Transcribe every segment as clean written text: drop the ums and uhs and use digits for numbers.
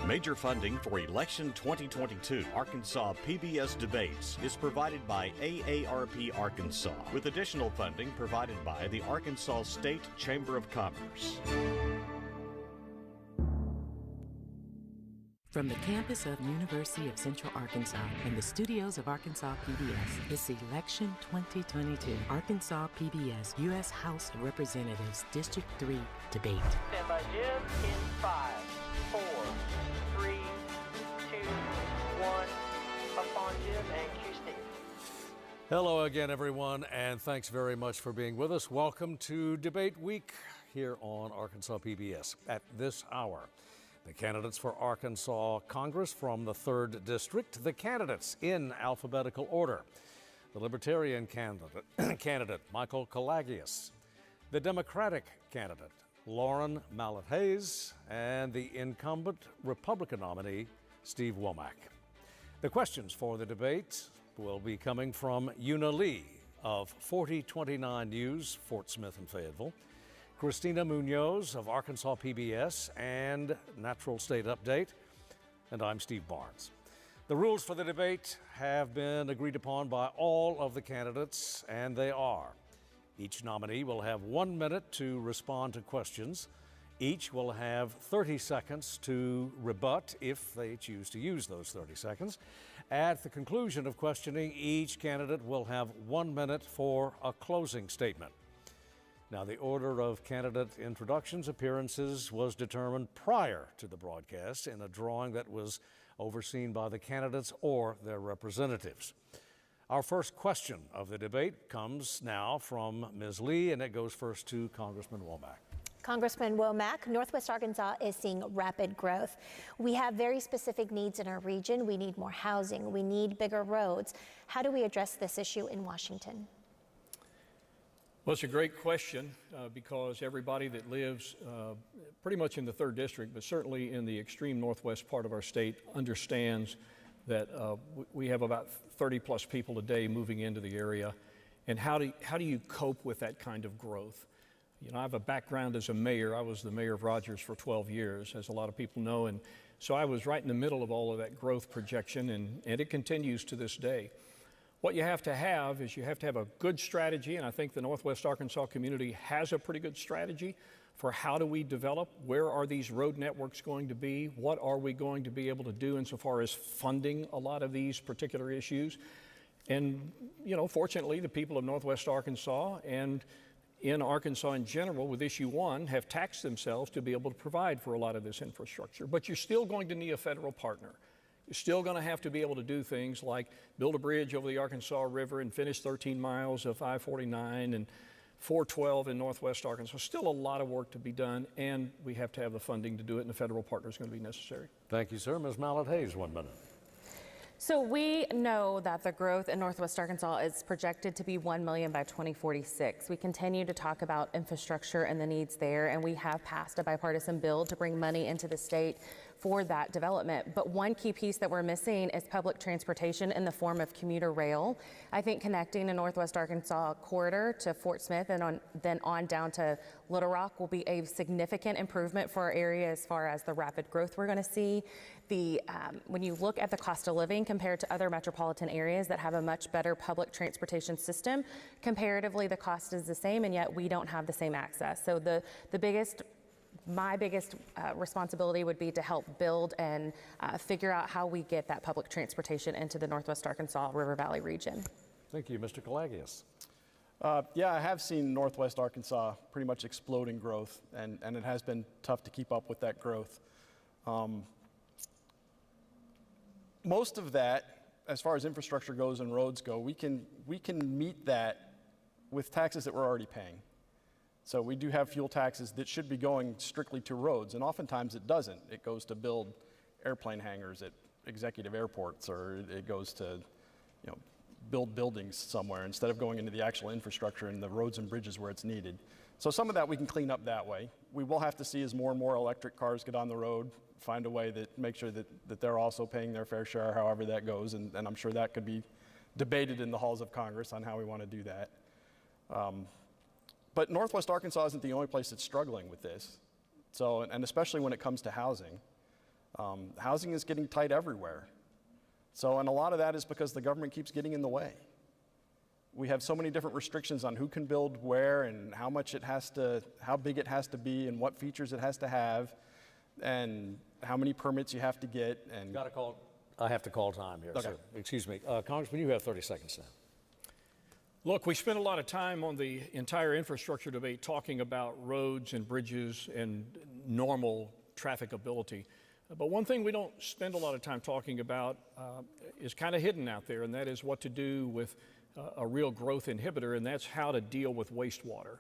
Major funding for Election 2022 Arkansas PBS Debates is provided by AARP Arkansas, with additional funding provided by the Arkansas State Chamber of Commerce. From the campus of University of Central Arkansas and the studios of Arkansas PBS, it's Election 2022 Arkansas PBS U.S. House of Representatives District 3 debate. Stand by, Jim, in 5, 4, 3, 2, 1, up on Jim, and cue Steve. Hello again, everyone, and thanks very much for being with us. Welcome to Debate Week here on Arkansas PBS. At this hour, the candidates for Arkansas Congress from the 3rd District, the candidates in alphabetical order. The Libertarian candidate, Michael Kalagius, the Democratic candidate, Lauren Mallett-Hays, and the incumbent Republican nominee, Steve Womack. The questions for the debate will be coming from Una Lee of 4029 News, Fort Smith and Fayetteville, Christina Munoz of Arkansas PBS and Natural State Update, and I'm Steve Barnes. The rules for the debate have been agreed upon by all of the candidates, and they are: each nominee will have 1 minute to respond to questions. Each will have 30 seconds to rebut if they choose to use those 30 seconds. At the conclusion of questioning, each candidate will have 1 minute for a closing statement. Now, the order of candidate introductions, appearances was determined prior to the broadcast in a drawing that was overseen by the candidates or their representatives. Our first question of the debate comes now from Ms. Lee, and it goes first to Congressman Womack. Congressman Womack, Northwest Arkansas is seeing rapid growth. We have very specific needs in our region. We need more housing. We need bigger roads. How do we address this issue in Washington? Well, it's a great question because everybody that lives pretty much in the 3rd District, but certainly in the extreme northwest part of our state, understands that we have about 30 plus people a day moving into the area. And how do you cope with that kind of growth? You know, I have a background as a mayor. I was the mayor of Rogers for 12 years, as a lot of people know. And so I was right in the middle of all of that growth projection, and it continues to this day. What you have to have is you have to have a good strategy, and I think the Northwest Arkansas community has a pretty good strategy for how do we develop, where are these road networks going to be, what are we going to be able to do insofar as funding a lot of these particular issues. And, you know, fortunately, the people of Northwest Arkansas and in Arkansas in general with issue 1 have taxed themselves to be able to provide for a lot of this infrastructure. But you're still going to need a federal partner. You're still going to have to be able to do things like build a bridge over the Arkansas River and finish 13 miles of I-49 and 412 in Northwest Arkansas. Still a lot of work to be done, and we have to have the funding to do it, and the federal partner is going to be necessary. Thank you, sir. Ms. Mallett-Hays, 1 minute. So we know that the growth in Northwest Arkansas is projected to be 1 million by 2046. We continue to talk about infrastructure and the needs there, and we have passed a bipartisan bill to bring money into the state for that development. But one key piece that we're missing is public transportation in the form of commuter rail. I think connecting the Northwest Arkansas corridor to Fort Smith and then on down to Little Rock will be a significant improvement for our area as far as the rapid growth we're going to see. When you look at the cost of living compared to other metropolitan areas that have a much better public transportation system, comparatively the cost is the same, and yet we don't have the same access. So my biggest responsibility would be to help build and figure out how we get that public transportation into the Northwest Arkansas River Valley region. Thank you, Mr. Kalagius. Yeah, I have seen Northwest Arkansas pretty much explode in growth, and it has been tough to keep up with that growth. Most of that, as far as infrastructure goes and roads go, we can meet that with taxes that we're already paying. So we do have fuel taxes that should be going strictly to roads, and oftentimes it doesn't. It goes to build airplane hangars at executive airports, or it goes to, you know, build buildings somewhere instead of going into the actual infrastructure and the roads and bridges where it's needed. So some of that we can clean up that way. We will have to see as more and more electric cars get on the road, find a way that make sure that they're also paying their fair share, however that goes, and I'm sure that could be debated in the halls of Congress on how we want to do that. But Northwest Arkansas isn't the only place that's struggling with this. So, and especially when it comes to housing. Housing is getting tight everywhere. So, and a lot of that is because the government keeps getting in the way. We have so many different restrictions on who can build where and how much it has to, how big it has to be and what features it has to have and how many permits you have to get. And I have to call time here. Okay. So, excuse me. Congressman, you have 30 seconds now. Look, we spent a lot of time on the entire infrastructure debate talking about roads and bridges and normal trafficability. But one thing we don't spend a lot of time talking about is kind of hidden out there, and that is what to do with a real growth inhibitor, and that's how to deal with wastewater.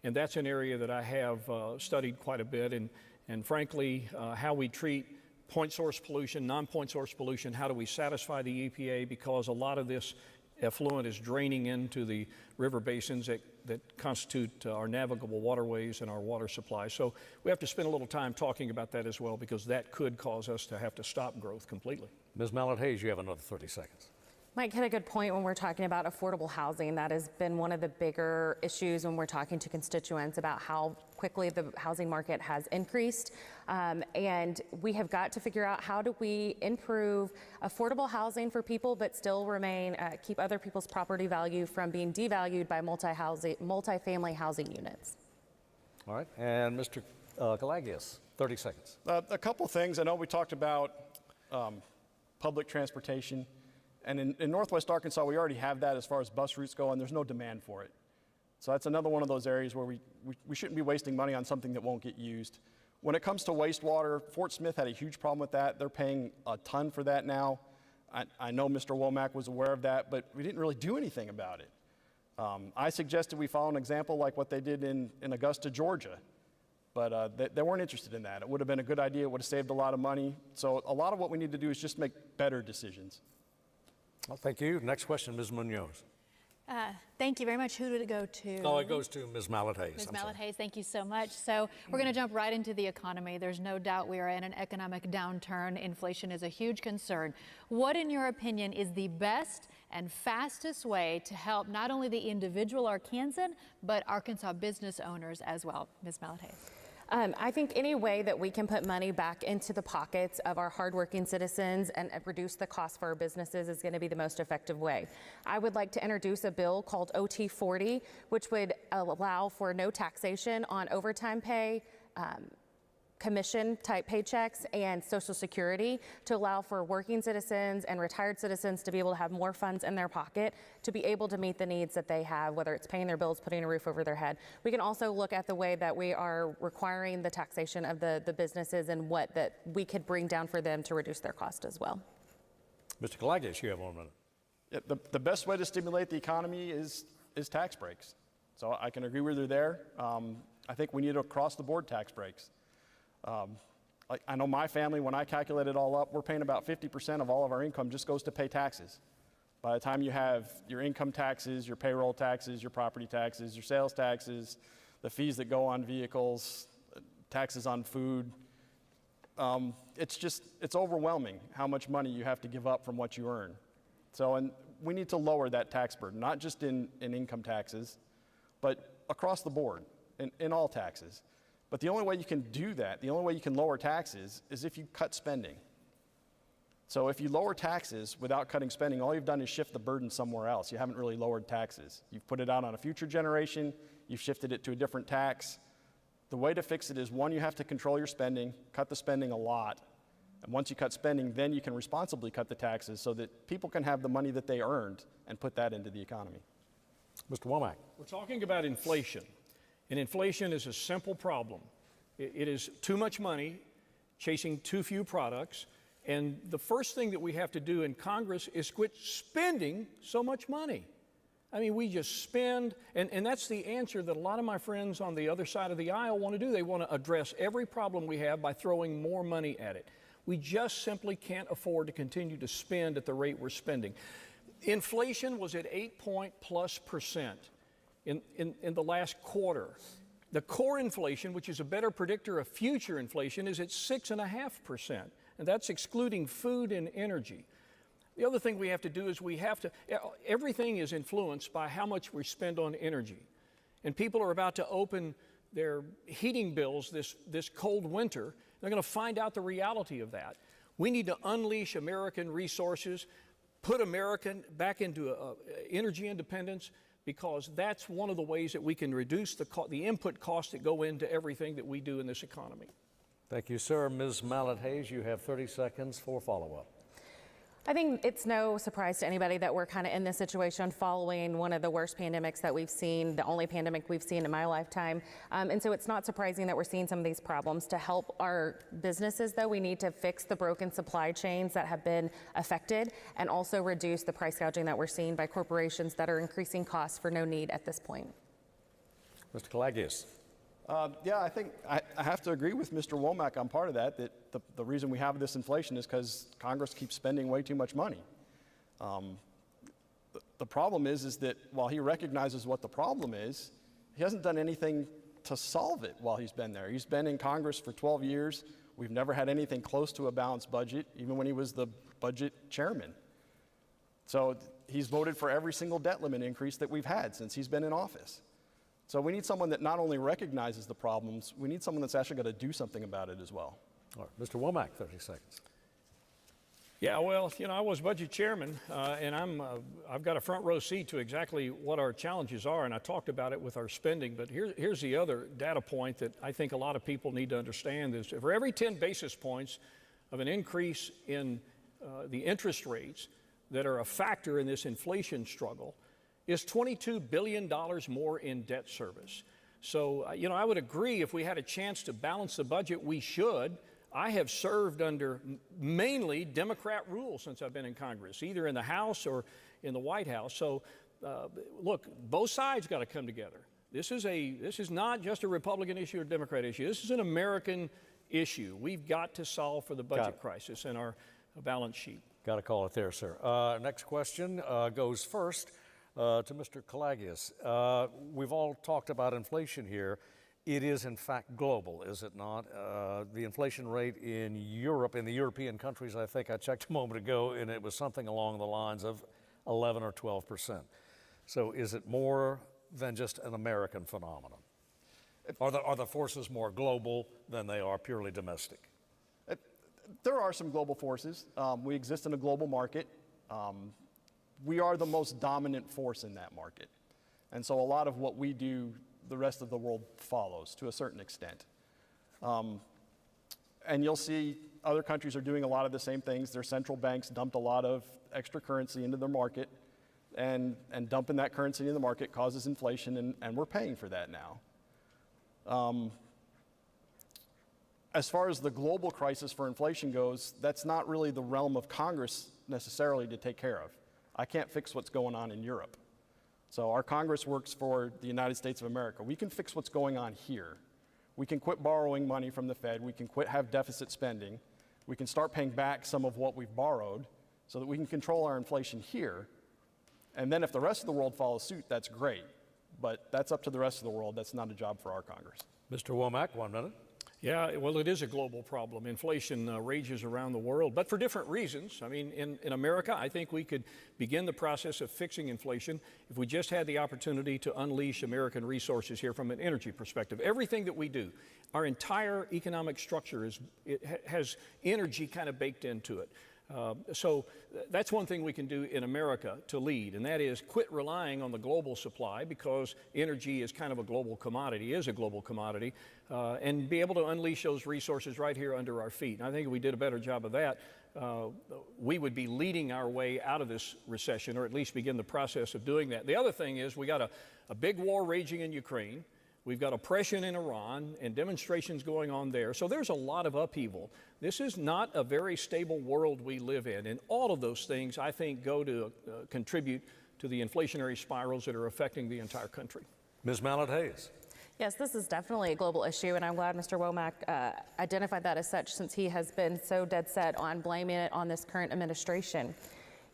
And that's an area that I have studied quite a bit, and frankly, how we treat point source pollution, non-point source pollution, how do we satisfy the EPA, because a lot of this effluent is draining into the river basins that constitute our navigable waterways and our water supply. So we have to spend a little time talking about that as well, because that could cause us to have to stop growth completely. Ms. Mallett-Hays, you have another 30 seconds. Mike hit a good point when we're talking about affordable housing. That has been one of the bigger issues when we're talking to constituents about how quickly the housing market has increased. And we have got to figure out, how do we improve affordable housing for people but still remain, keep other people's property value from being devalued by multifamily housing units. All right, and Mr. Kalagias, 30 seconds. A couple things. I know we talked about public transportation. And in Northwest Arkansas, we already have that as far as bus routes go, and there's no demand for it. So that's another one of those areas where we shouldn't be wasting money on something that won't get used. When it comes to wastewater, Fort Smith had a huge problem with that. They're paying a ton for that now. I know Mr. Womack was aware of that, but we didn't really do anything about it. I suggested we follow an example like what they did in Augusta, Georgia, but they weren't interested in that. It would have been a good idea. It would have saved a lot of money. So a lot of what we need to do is just make better decisions. Well, thank you. Next question, Ms. Munoz. Thank you very much. Who did it go to? Oh, it goes to Ms. Mallett-Hays. Ms. Mallett-Hays, thank you so much. So we're going to jump right into the economy. There's no doubt we are in an economic downturn. Inflation is a huge concern. What, in your opinion, is the best and fastest way to help not only the individual Arkansan, but Arkansas business owners as well? Ms. Mallett-Hays. I think any way that we can put money back into the pockets of our hardworking citizens and reduce the cost for our businesses is going to be the most effective way. I would like to introduce a bill called OT40, which would allow for no taxation on overtime pay, commission type paychecks, and Social Security, to allow for working citizens and retired citizens to be able to have more funds in their pocket to be able to meet the needs that they have, whether it's paying their bills, putting a roof over their head. We can also look at the way that we are requiring the taxation of the businesses and what that we could bring down for them to reduce their cost as well. Mr. Kalagias, you have 1 minute. Yeah, the best way to stimulate the economy is tax breaks. So I can agree with you there. I think we need across-the-board tax breaks. I know my family, when I calculate it all up, we're paying about 50% of all of our income just goes to pay taxes. By the time you have your income taxes, your payroll taxes, your property taxes, your sales taxes, the fees that go on vehicles, taxes on food, it's overwhelming how much money you have to give up from what you earn. So, and we need to lower that tax burden, not just in income taxes, but across the board, in all taxes. But the only way you can do that, the only way you can lower taxes, is if you cut spending. So if you lower taxes without cutting spending, all you've done is shift the burden somewhere else. You haven't really lowered taxes. You've put it out on a future generation. You've shifted it to a different tax. The way to fix it is, one, you have to control your spending, cut the spending a lot. And once you cut spending, then you can responsibly cut the taxes so that people can have the money that they earned and put that into the economy. Mr. Womack. We're talking about inflation. And inflation is a simple problem. It is too much money chasing too few products. And the first thing that we have to do in Congress is quit spending so much money. I mean, we just spend, and that's the answer that a lot of my friends on the other side of the aisle want to do. They want to address every problem we have by throwing more money at it. We just simply can't afford to continue to spend at the rate we're spending. Inflation was at 8+ % in the last quarter. The core inflation, which is a better predictor of future inflation, is at 6.5%, and that's excluding food and energy. The other thing we have to do is everything is influenced by how much we spend on energy. And people are about to open heating bills this cold winter. They're going to find out the reality of that. We need to unleash American resources, put America back into energy independence, because that's one of the ways that we can reduce the input costs that go into everything that we do in this economy. Thank you, sir. Ms. Mallett-Hays, you have 30 seconds for follow-up. I think it's no surprise to anybody that we're kind of in this situation following one of the worst pandemics that we've seen, the only pandemic we've seen in my lifetime. And so it's not surprising that we're seeing some of these problems. To help our businesses, though, we need to fix the broken supply chains that have been affected and also reduce the price gouging that we're seeing by corporations that are increasing costs for no need at this point. Mr. Kalagias. Yeah, I think I have to agree with Mr. Womack on part of that the reason we have this inflation is because Congress keeps spending way too much money. The problem is that while he recognizes what the problem is, he hasn't done anything to solve it while he's been there. He's been in Congress for 12 years. We've never had anything close to a balanced budget, even when he was the budget chairman. So he's voted for every single debt limit increase that we've had since he's been in office. So we need someone that not only recognizes the problems, we need someone that's actually going to do something about it as well. All right, Mr. Womack, 30 seconds. Yeah, well, I was budget chairman, and I've got a front row seat to exactly what our challenges are, and I talked about it with our spending. But here's the other data point that I think a lot of people need to understand is for every 10 basis points of an increase in the interest rates that are a factor in this inflation struggle, is $22 billion more in debt service. So, I would agree if we had a chance to balance the budget, we should. I have served under mainly Democrat rule since I've been in Congress, either in the House or in the White House. So, look, both sides got to come together. This is not just a Republican issue or Democrat issue. This is an American issue. We've got to solve for the budget crisis in our balance sheet. Got to call it there, sir. Next question goes first to Mr. Kalagias. We've all talked about inflation here. It is, in fact, global, is it not? The inflation rate in Europe, in the European countries, I think I checked a moment ago, and it was something along the lines of 11 or 12%. So is it more than just an American phenomenon? Are the forces more global than they are purely domestic? There are some global forces. We exist in a global market. We are the most dominant force in that market. And so a lot of what we do, the rest of the world follows to a certain extent. And you'll see other countries are doing a lot of the same things. Their central banks dumped a lot of extra currency into their market, and dumping that currency into the market causes inflation, and we're paying for that now. As far as the global crisis for inflation goes, that's not really the realm of Congress necessarily to take care of. I can't fix what's going on in Europe. So our Congress works for the United States of America. We can fix what's going on here. We can quit borrowing money from the Fed. We can quit have deficit spending. We can start paying back some of what we've borrowed so that we can control our inflation here. And then if the rest of the world follows suit, that's great. But that's up to the rest of the world. That's not a job for our Congress. Mr. Womack, 1 minute. Yeah, well, it is a global problem. Inflation rages around the world, but for different reasons. I mean, in America, I think we could begin the process of fixing inflation if we just had the opportunity to unleash American resources here from an energy perspective. Everything that we do, our entire economic structure has energy kind of baked into it. So that's one thing we can do in America to lead, and that is quit relying on the global supply, because energy is kind of a global commodity, and be able to unleash those resources right here under our feet. And I think if we did a better job of that, we would be leading our way out of this recession, or at least begin the process of doing that. The other thing is we got a big war raging in Ukraine. We've got oppression in Iran and demonstrations going on there. So there's a lot of upheaval. This is not a very stable world we live in. And all of those things, I think, go to contribute to the inflationary spirals that are affecting the entire country. Ms. Mallett-Hays. Yes, this is definitely a global issue, and I'm glad Mr. Womack identified that as such, since he has been so dead set on blaming it on this current administration.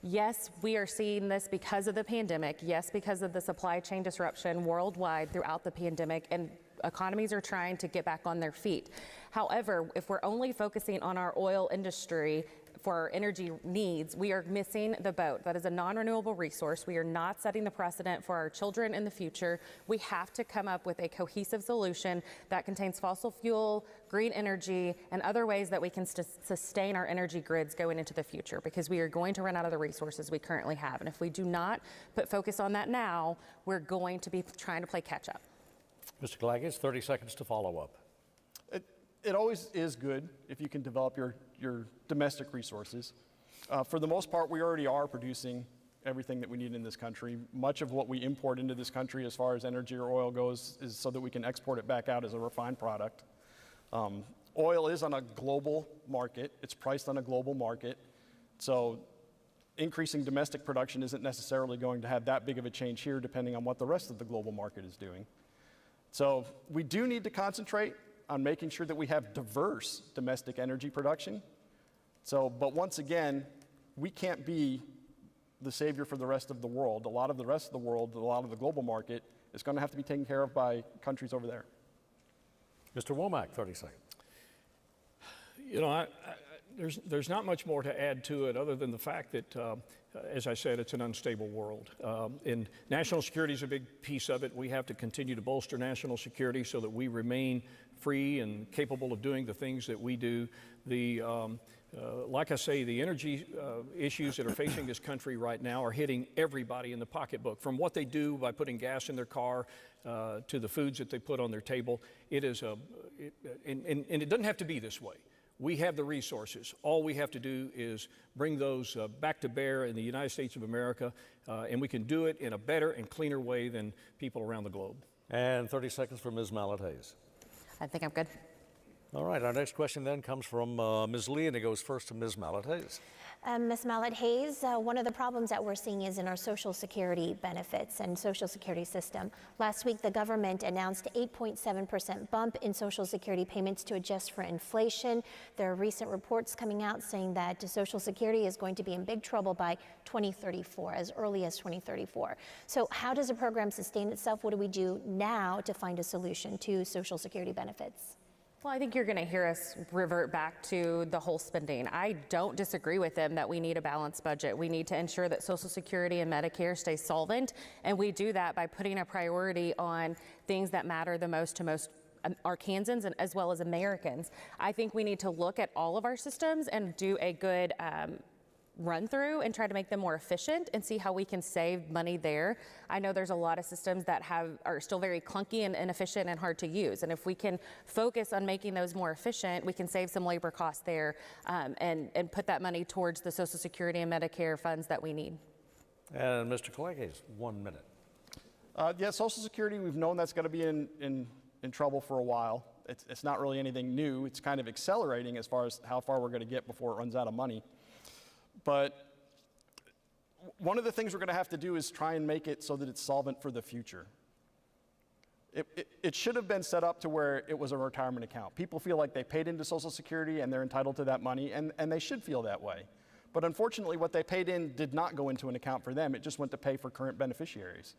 Yes, we are seeing this because of the pandemic. Yes, because of the supply chain disruption worldwide throughout the pandemic, and economies are trying to get back on their feet. However, if we're only focusing on our oil industry for our energy needs, we are missing the boat. That is a non-renewable resource. We are not setting the precedent for our children in the future. We have to come up with a cohesive solution that contains fossil fuel, green energy, and other ways that we can sustain our energy grids going into the future, because we are going to run out of the resources we currently have. And if we do not put focus on that now, we're going to be trying to play catch up. Mr. Kalagis, 30 seconds to follow up. It always is good if you can develop your domestic resources. For the most part, we already are producing everything that we need in this country. Much of what we import into this country as far as energy or oil goes is so that we can export it back out as a refined product. Oil is on a global market. It's priced on a global market. So increasing domestic production isn't necessarily going to have that big of a change here, depending on what the rest of the global market is doing. So we do need to concentrate on making sure that we have diverse domestic energy production. But once again, we can't be the savior for the rest of the world. A lot of the rest of the world, a lot of the global market is going to have to be taken care of by countries over there. Mr. Womack, 30 seconds. You know, there's not much more to add to it other than the fact that, as I said, it's an unstable world. And national security is a big piece of it. We have to continue to bolster national security so that we remain free and capable of doing the things that we do. Like I say, the energy issues that are facing this country right now are hitting everybody in the pocketbook, from what they do by putting gas in their car to the foods that they put on their table. It is and it doesn't have to be this way. We have the resources. All we have to do is bring those back to bear in the United States of America, and we can do it in a better and cleaner way than people around the globe. And 30 seconds for Ms. Mallett-Hays. I think I'm good. All right, our next question then comes from Ms. Lee, and it goes first to Ms. Mallett-Hays. Ms. Mallett-Hays, one of the problems that we're seeing is in our Social Security benefits and Social Security system. Last week, the government announced 8.7% bump in Social Security payments to adjust for inflation. There are recent reports coming out saying that Social Security is going to be in big trouble by 2034, as early as 2034. So how does the program sustain itself? What do we do now to find a solution to Social Security benefits? Well, I think you're going to hear us revert back to the whole spending. I don't disagree with them that we need a balanced budget. We need to ensure that Social Security and Medicare stay solvent, and we do that by putting a priority on things that matter the most to most Arkansans and as well as Americans. I think we need to look at all of our systems and do a good run through and try to make them more efficient and see how we can save money there. I know there's a lot of systems that are still very clunky and inefficient and hard to use. And if we can focus on making those more efficient, we can save some labor costs there and put that money towards the Social Security and Medicare funds that we need. And Mr. Kalagis, 1 minute. Yeah, Social Security, we've known that's going to be in trouble for a while. It's not really anything new. It's kind of accelerating as far as how far we're going to get before it runs out of money. But one of the things we're going to have to do is try and make it so that it's solvent for the future. It should have been set up to where it was a retirement account. People feel like they paid into Social Security and they're entitled to that money, and they should feel that way. But unfortunately, what they paid in did not go into an account for them. It just went to pay for current beneficiaries.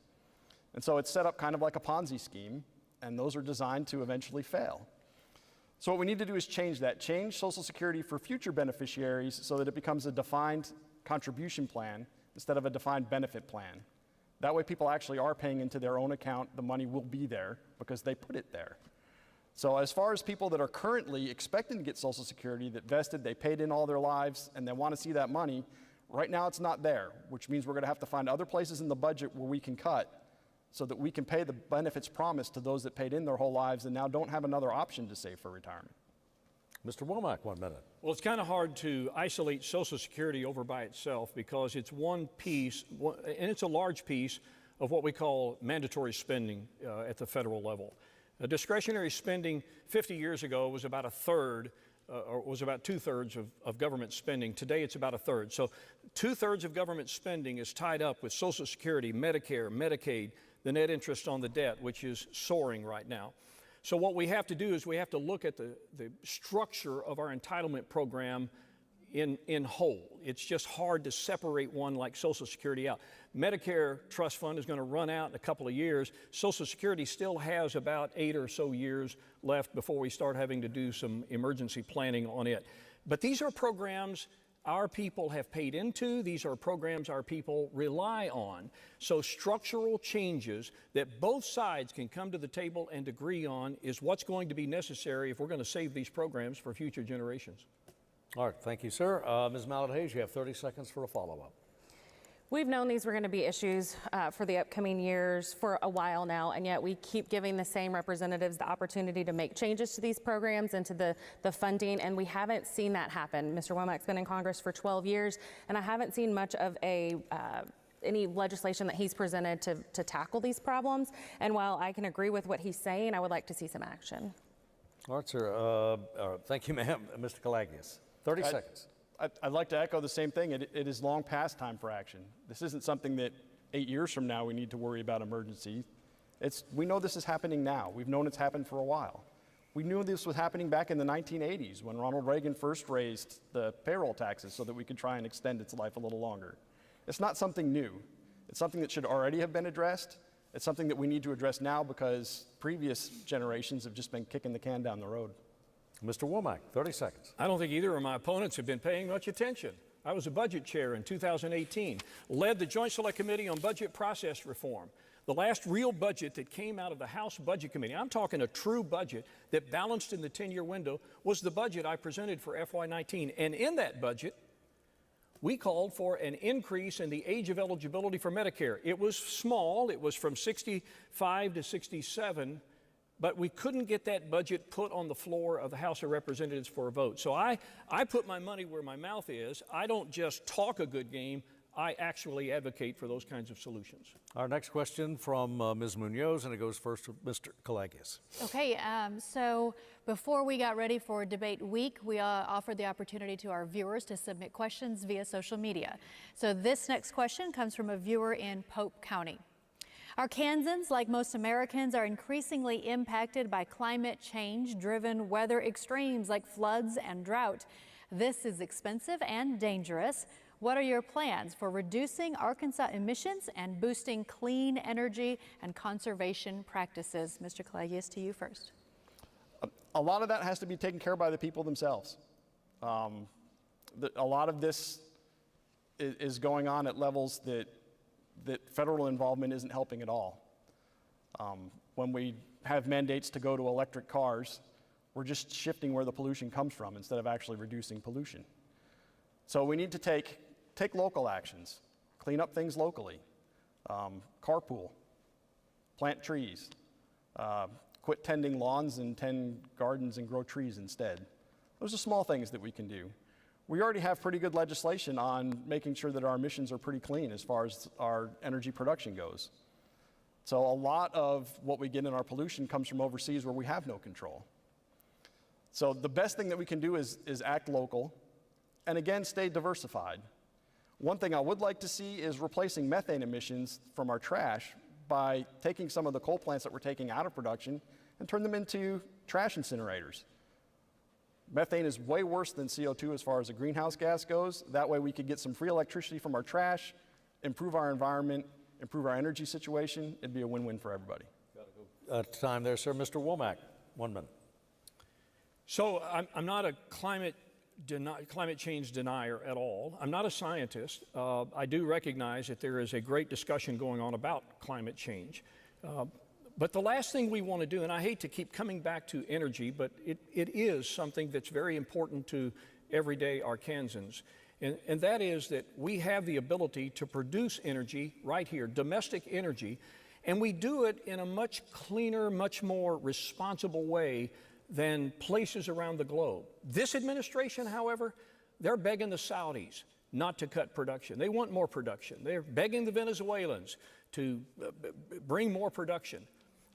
And so it's set up kind of like a Ponzi scheme, and those are designed to eventually fail. So what we need to do is change that. Change Social Security for future beneficiaries so that it becomes a defined contribution plan instead of a defined benefit plan. That way people actually are paying into their own account. The money will be there because they put it there. So as far as people that are currently expecting to get Social Security, that vested, they paid in all their lives, and they want to see that money, right now it's not there, which means we're going to have to find other places in the budget where we can cut so that we can pay the benefits promised to those that paid in their whole lives and now don't have another option to save for retirement. Mr. Womack, 1 minute. Well, it's kind of hard to isolate Social Security over by itself because it's one piece, and it's a large piece of what we call mandatory spending at the federal level. Discretionary spending 50 years ago was about a third, or was about 2/3 of government spending. Today it's about a third. So 2/3 of government spending is tied up with Social Security, Medicare, Medicaid, the net interest on the debt, which is soaring right now. So what we have to do is we have to look at the structure of our entitlement program in whole. It's just hard to separate one like Social Security out. Medicare Trust Fund is going to run out in a couple of years. Social Security still has about 8 or so years left before we start having to do some emergency planning on it. But these are programs our people have paid into. These are programs our people rely on. So structural changes that both sides can come to the table and agree on is what's going to be necessary if we're going to save these programs for future generations. All right, thank you, sir. Ms. Mallett-Hays, you have 30 seconds for a follow-up. We've known these were going to be issues for the upcoming years for a while now, and yet we keep giving the same representatives the opportunity to make changes to these programs and to the funding, and we haven't seen that happen. Mr. Womack's been in Congress for 12 years, and I haven't seen much of any legislation that he's presented to tackle these problems. And while I can agree with what he's saying, I would like to see some action. All right, sir. Thank you, ma'am. Mr. Kalagias, 30 seconds. I'd like to echo the same thing. It is long past time for action. This isn't something that 8 years from now we need to worry about emergency. We know this is happening now. We've known it's happened for a while. We knew this was happening back in the 1980s when Ronald Reagan first raised the payroll taxes so that we could try and extend its life a little longer. It's not something new. It's something that should already have been addressed. It's something that we need to address now because previous generations have just been kicking the can down the road. Mr. Womack, 30 seconds. I don't think either of my opponents have been paying much attention. I was a budget chair in 2018, led the Joint Select Committee on Budget Process Reform. The last real budget that came out of the House Budget Committee, I'm talking a true budget that balanced in the 10-year window, was the budget I presented for FY19. And in that budget, we called for an increase in the age of eligibility for Medicare. It was small. It was from 65 to 67. But we couldn't get that budget put on the floor of the House of Representatives for a vote. So I put my money where my mouth is. I don't just talk a good game. I actually advocate for those kinds of solutions. Our next question from Ms. Munoz, and it goes first to Mr. Kalagias. Okay, so before we got ready for Debate Week, we offered the opportunity to our viewers to submit questions via social media. So this next question comes from a viewer in Pope County. Arkansans, like most Americans, are increasingly impacted by climate change-driven weather extremes like floods and drought. This is expensive and dangerous. What are your plans for reducing Arkansas emissions and boosting clean energy and conservation practices? Mr. Kalagias, to you first. A lot of that has to be taken care of by the people themselves. A lot of this is going on at levels that federal involvement isn't helping at all. When we have mandates to go to electric cars, we're just shifting where the pollution comes from instead of actually reducing pollution. So we need to take local actions, clean up things locally, carpool, plant trees, quit tending lawns and tend gardens and grow trees instead. Those are small things that we can do. We already have pretty good legislation on making sure that our emissions are pretty clean as far as our energy production goes. So a lot of what we get in our pollution comes from overseas where we have no control. So the best thing that we can do is act local and again, stay diversified. One thing I would like to see is replacing methane emissions from our trash by taking some of the coal plants that we're taking out of production and turn them into trash incinerators. Methane is way worse than CO2 as far as a greenhouse gas goes. That way we could get some free electricity from our trash, improve our environment, improve our energy situation. It'd be a win-win for everybody. Time there, sir. Mr. Womack, 1 minute. So I'm not a climate change denier at all. I'm not a scientist. I do recognize that there is a great discussion going on about climate change. But the last thing we want to do, and I hate to keep coming back to energy, but it is something that's very important to everyday Arkansans, and that is that we have the ability to produce energy right here, domestic energy, and we do it in a much cleaner, much more responsible way than places around the globe. This administration, however, they're begging the Saudis not to cut production. They want more production. They're begging the Venezuelans to bring more production.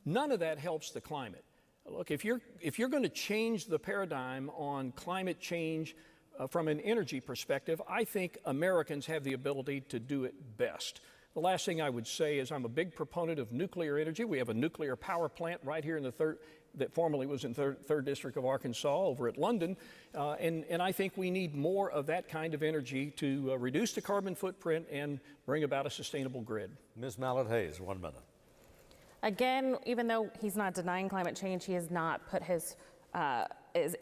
None of that helps the climate. Look, if you're going to change the paradigm on climate change from an energy perspective, I think Americans have the ability to do it best. The last thing I would say is I'm a big proponent of nuclear energy. We have a nuclear power plant right here in that formerly was in 3rd District of Arkansas over at London. And I think we need more of that kind of energy to reduce the carbon footprint and bring about a sustainable grid. Ms. Mallett-Hays, 1 minute. Again, even though he's not denying climate change, he has not put his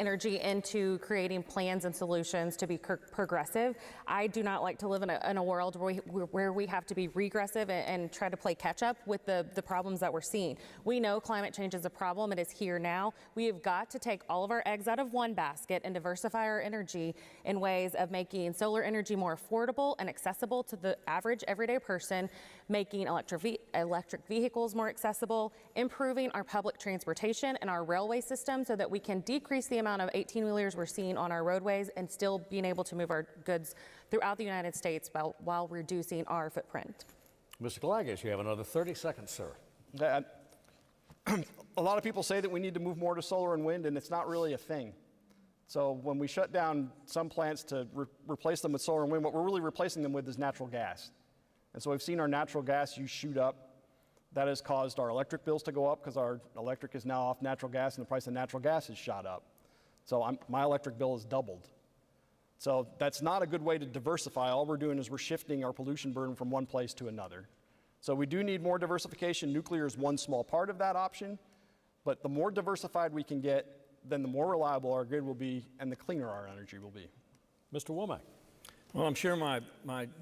energy into creating plans and solutions to be progressive. I do not like to live in a world where we have to be regressive and try to play catch up with the problems that we're seeing. We know climate change is a problem. It is here now. We have got to take all of our eggs out of one basket and diversify our energy in ways of making solar energy more affordable and accessible to the average everyday person, making electric vehicles more accessible, improving our public transportation and our railway system so that we can decrease the amount of 18-wheelers we're seeing on our roadways and still being able to move our goods throughout the United States while reducing our footprint. Mr. Glagis, you have another 30 seconds, sir. A lot of people say that we need to move more to solar and wind, and it's not really a thing. So when we shut down some plants to replace them with solar and wind, what we're really replacing them with is natural gas. And so we've seen our natural gas use shoot up. That has caused our electric bills to go up because our electric is now off natural gas and the price of natural gas has shot up. So my electric bill has doubled. So that's not a good way to diversify. All we're doing is we're shifting our pollution burden from one place to another. So we do need more diversification. Nuclear is one small part of that option, but the more diversified we can get, then the more reliable our grid will be and the cleaner our energy will be. Mr. Womack. Well, I'm sure my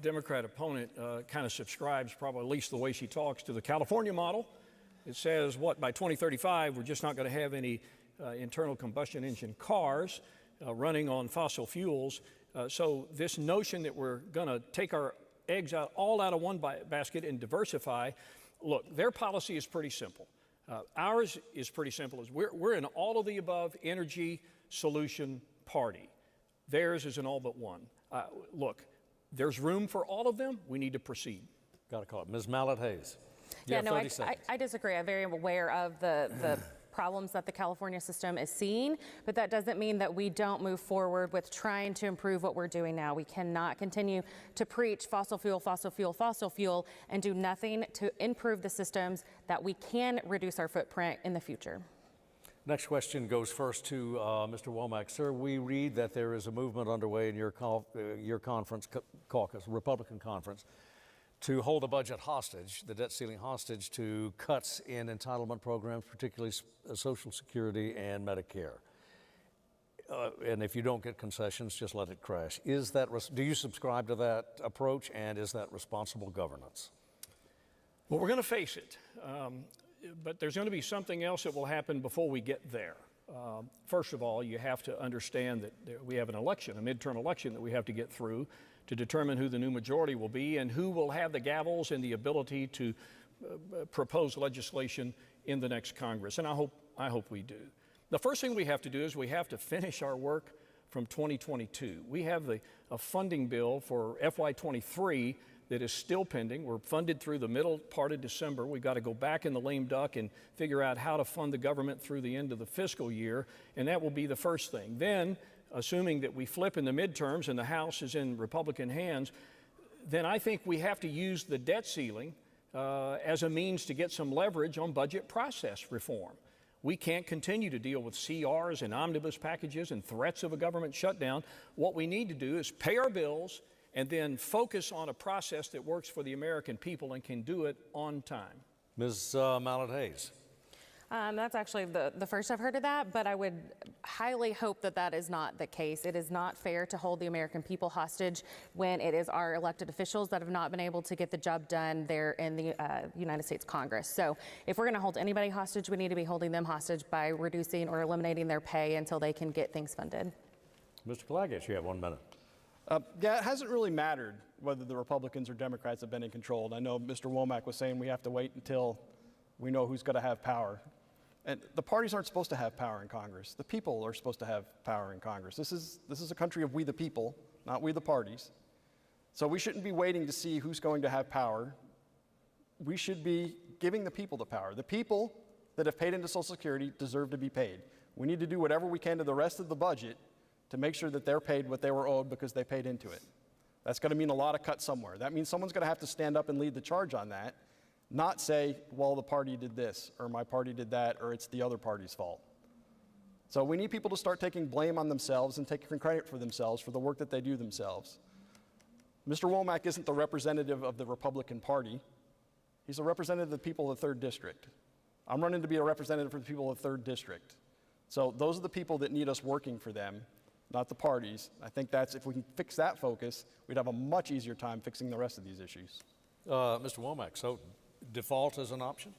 Democrat opponent kind of subscribes, probably at least the way she talks, to the California model. It says, by 2035, we're just not going to have any internal combustion engine cars running on fossil fuels. So this notion that we're going to take our eggs all out of one basket and diversify, look, their policy is pretty simple. Ours is pretty simple. We're an all of the above energy solution party. Theirs is an all but one. Look, there's room for all of them. We need to proceed. Got to call it. Ms. Mallett-Hays. Yeah, no, I disagree. I'm very aware of the problems that the California system is seeing, but that doesn't mean that we don't move forward with trying to improve what we're doing now. We cannot continue to preach fossil fuel, fossil fuel, fossil fuel, and do nothing to improve the systems that we can reduce our footprint in the future. Next question goes first to Mr. Womack. Sir, we read that there is a movement underway in your conference, caucus, Republican conference, to hold the budget hostage, the debt ceiling hostage, to cuts in entitlement programs, particularly Social Security and Medicare. And if you don't get concessions, just let it crash. Do you subscribe to that approach, and is that responsible governance? Well, we're going to face it. But there's going to be something else that will happen before we get there. First of all, you have to understand that we have an election, a midterm election that we have to get through to determine who the new majority will be and who will have the gavels and the ability to propose legislation in the next Congress. And I hope we do. The first thing we have to do is we have to finish our work from 2022. We have a funding bill for FY23 that is still pending. We're funded through the middle part of December. We've got to go back in the lame duck and figure out how to fund the government through the end of the fiscal year, and that will be the first thing. Then, assuming that we flip in the midterms and the House is in Republican hands, then I think we have to use the debt ceiling as a means to get some leverage on budget process reform. We can't continue to deal with CRs and omnibus packages and threats of a government shutdown. What we need to do is pay our bills and then focus on a process that works for the American people and can do it on time. Ms. Mallett-Hays. That's actually the first I've heard of that, but I would highly hope that that is not the case. It is not fair to hold the American people hostage when it is our elected officials that have not been able to get the job done there in the United States Congress. So if we're going to hold anybody hostage, we need to be holding them hostage by reducing or eliminating their pay until they can get things funded. Mr. Glagis, you have 1 minute. Yeah, it hasn't really mattered whether the Republicans or Democrats have been in control. And I know Mr. Womack was saying we have to wait until we know who's going to have power. And the parties aren't supposed to have power in Congress. The people are supposed to have power in Congress. This is a country of we the people, not we the parties. So we shouldn't be waiting to see who's going to have power. We should be giving the people the power. The people that have paid into Social Security deserve to be paid. We need to do whatever we can to the rest of the budget to make sure that they're paid what they were owed because they paid into it. That's going to mean a lot of cuts somewhere. That means someone's going to have to stand up and lead the charge on that, not say, well, the party did this, or my party did that, or it's the other party's fault. So we need people to start taking blame on themselves and taking credit for themselves for the work that they do themselves. Mr. Womack isn't the representative of the Republican Party. He's a representative of the people of the 3rd District. I'm running to be a representative for the people of the 3rd District. So those are the people that need us working for them, not the parties. I think that's, if we can fix that focus, we'd have a much easier time fixing the rest of these issues. Mr. Womack, so default is an option?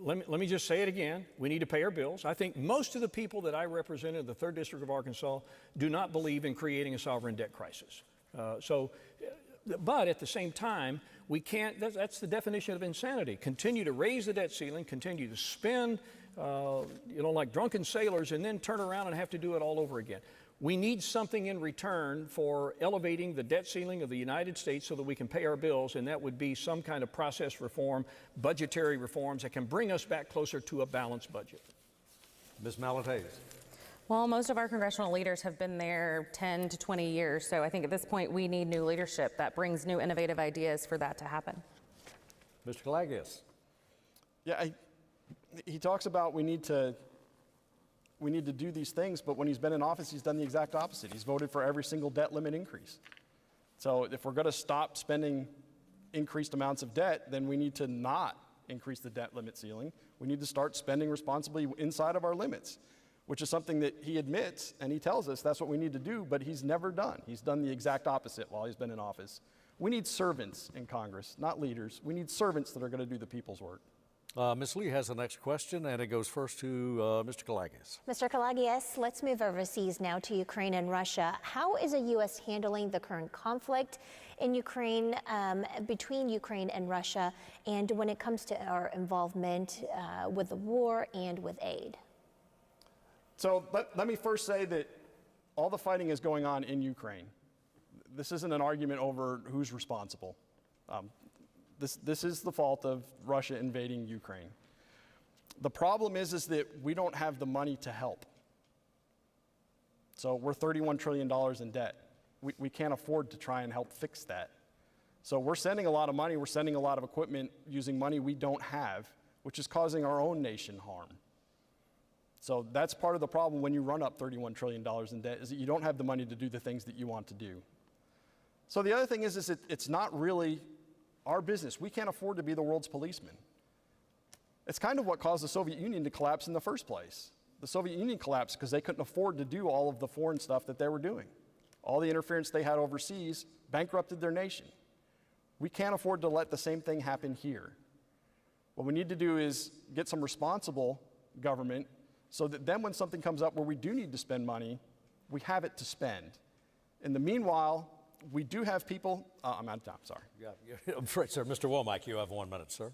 Let me just say it again. We need to pay our bills. I think most of the people that I represent in the 3rd District of Arkansas do not believe in creating a sovereign debt crisis. But at the same time, we can't, that's the definition of insanity. Continue to raise the debt ceiling, continue to spend, like drunken sailors, and then turn around and have to do it all over again. We need something in return for elevating the debt ceiling of the United States so that we can pay our bills, and that would be some kind of process reform, budgetary reforms that can bring us back closer to a balanced budget. Ms. Mallett-Hays. Well, most of our congressional leaders have been there 10 to 20 years, so I think at this point we need new leadership that brings new innovative ideas for that to happen. Mr. Kalagias. Yeah, he talks about we need to do these things, but when he's been in office, he's done the exact opposite. He's voted for every single debt limit increase. So if we're going to stop spending increased amounts of debt, then we need to not increase the debt limit ceiling. We need to start spending responsibly inside of our limits, which is something that he admits, and he tells us that's what we need to do, but he's never done. He's done the exact opposite while he's been in office. We need servants in Congress, not leaders. We need servants that are going to do the people's work. Ms. Lee has the next question, and it goes first to Mr. Kalagias. Mr. Kalagias, let's move overseas now to Ukraine and Russia. How is the U.S. handling the current conflict in Ukraine, between Ukraine and Russia, and when it comes to our involvement with the war and with aid? So let me first say that all the fighting is going on in Ukraine. This isn't an argument over who's responsible. This is the fault of Russia invading Ukraine. The problem is that we don't have the money to help. So we're $31 trillion in debt. We can't afford to try and help fix that. So we're sending a lot of money, we're sending a lot of equipment using money we don't have, which is causing our own nation harm. So that's part of the problem when you run up $31 trillion in debt, is that you don't have the money to do the things that you want to do. So the other thing is it's not really our business. We can't afford to be the world's policeman. It's kind of what caused the Soviet Union to collapse in the first place. The Soviet Union collapsed because they couldn't afford to do all of the foreign stuff that they were doing. All the interference they had overseas bankrupted their nation. We can't afford to let the same thing happen here. What we need to do is get some responsible government so that then when something comes up where we do need to spend money, we have it to spend. In the meanwhile, we do have people, I'm out of time, sorry. Yeah, I'm afraid, sir. Mr. Womack, you have 1 minute, sir.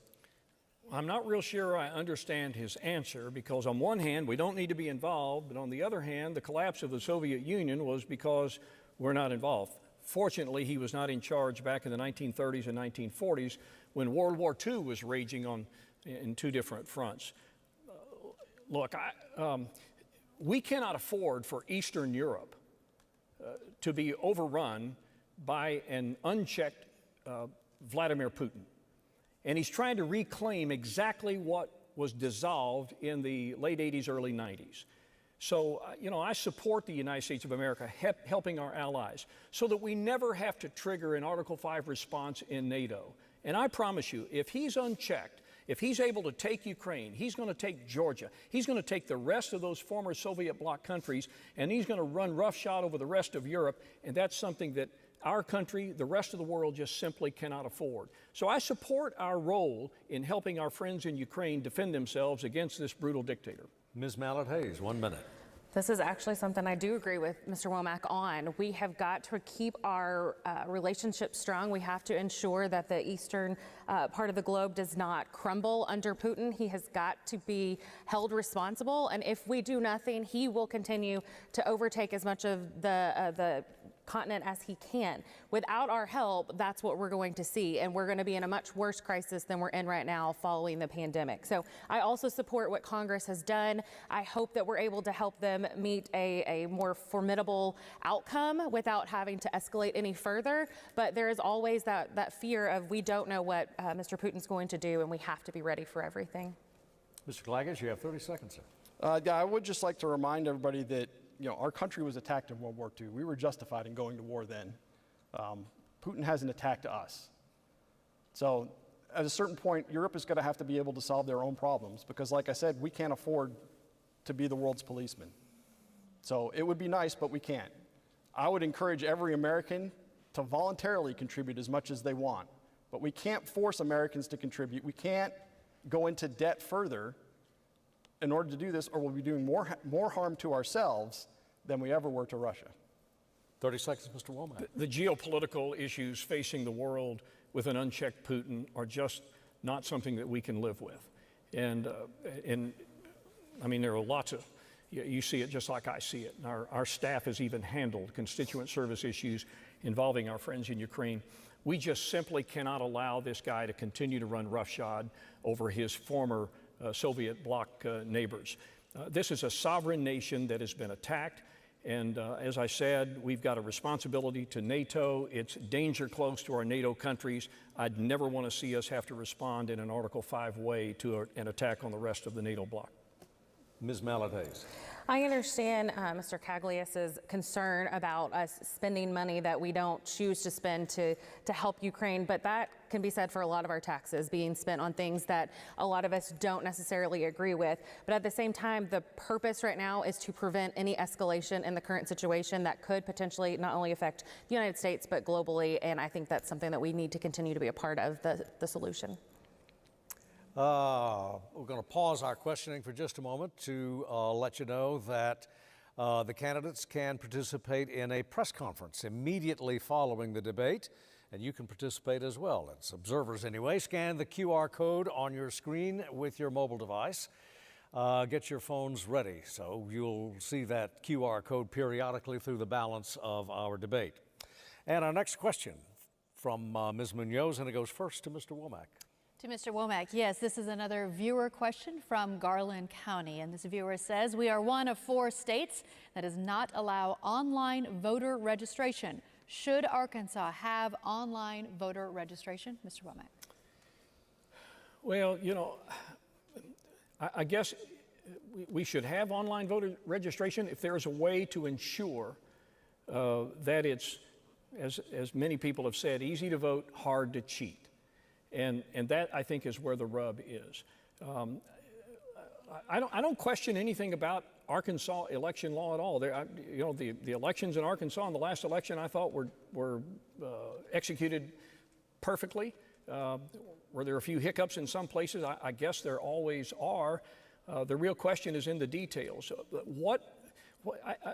I'm not real sure I understand his answer, because on one hand, we don't need to be involved, but on the other hand, the collapse of the Soviet Union was because we're not involved. Fortunately, he was not in charge back in the 1930s and 1940s when World War II was raging in two different fronts. Look, we cannot afford for Eastern Europe to be overrun by an unchecked Vladimir Putin. And he's trying to reclaim exactly what was dissolved in the late 80s, early 90s. So, I support the United States of America helping our allies so that we never have to trigger an Article 5 response in NATO. And I promise you, if he's unchecked, if he's able to take Ukraine, he's going to take Georgia, he's going to take the rest of those former Soviet bloc countries, and he's going to run roughshod over the rest of Europe, and that's something that our country, the rest of the world, just simply cannot afford. So I support our role in helping our friends in Ukraine defend themselves against this brutal dictator. Ms. Mallett-Hays, 1 minute. This is actually something I do agree with Mr. Womack on. We have got to keep our relationship strong. We have to ensure that the eastern part of the globe does not crumble under Putin. He has got to be held responsible, and if we do nothing, he will continue to overtake as much of the continent as he can. Without our help, that's what we're going to see, and we're going to be in a much worse crisis than we're in right now following the pandemic. So I also support what Congress has done. I hope that we're able to help them meet a more formidable outcome without having to escalate any further, but there is always that fear of we don't know what Mr. Putin's going to do, and we have to be ready for everything. Mr. Kalagias, you have 30 seconds, sir. Yeah, I would just like to remind everybody that our country was attacked in World War II. We were justified in going to war then. Putin hasn't attacked us. So at a certain point, Europe is going to have to be able to solve their own problems because, like I said, we can't afford to be the world's policeman. So it would be nice, but we can't. I would encourage every American to voluntarily contribute as much as they want, but we can't force Americans to contribute. We can't go into debt further in order to do this, or we'll be doing more harm to ourselves than we ever were to Russia. 30 seconds, Mr. Womack. The geopolitical issues facing the world with an unchecked Putin are just not something that we can live with. And I mean, there are lots of, you see it just like I see it. And our staff has even handled constituent service issues involving our friends in Ukraine. We just simply cannot allow this guy to continue to run roughshod over his former Soviet bloc neighbors. This is a sovereign nation that has been attacked. And as I said, we've got a responsibility to NATO. It's danger close to our NATO countries. I'd never want to see us have to respond in an Article 5 way to an attack on the rest of the NATO bloc. Ms. Mallett-Hays. I understand Mr. Caglias's concern about us spending money that we don't choose to spend to help Ukraine, but that can be said for a lot of our taxes being spent on things that a lot of us don't necessarily agree with. But at the same time, the purpose right now is to prevent any escalation in the current situation that could potentially not only affect the United States, but globally. And I think that's something that we need to continue to be a part of the solution. We're going to pause our questioning for just a moment to let you know that the candidates can participate in a press conference immediately following the debate, and you can participate as well. It's observers anyway. Scan the QR code on your screen with your mobile device. Get your phones ready so you'll see that QR code periodically through the balance of our debate. And our next question from Ms. Munoz, and it goes first to Mr. Womack. To Mr. Womack, yes, this is another viewer question from Garland County. And this viewer says, we are one of 4 states that does not allow online voter registration. Should Arkansas have online voter registration? Mr. Womack. Well, you know, I guess we should have online voter registration if there's a way to ensure that it's, as many people have said, easy to vote, hard to cheat. And that, I think, is where the rub is. I don't question anything about Arkansas election law at all. You know, the elections in Arkansas in the last election, I thought were executed perfectly. Were there a few hiccups in some places? I guess there always are. The real question is in the details.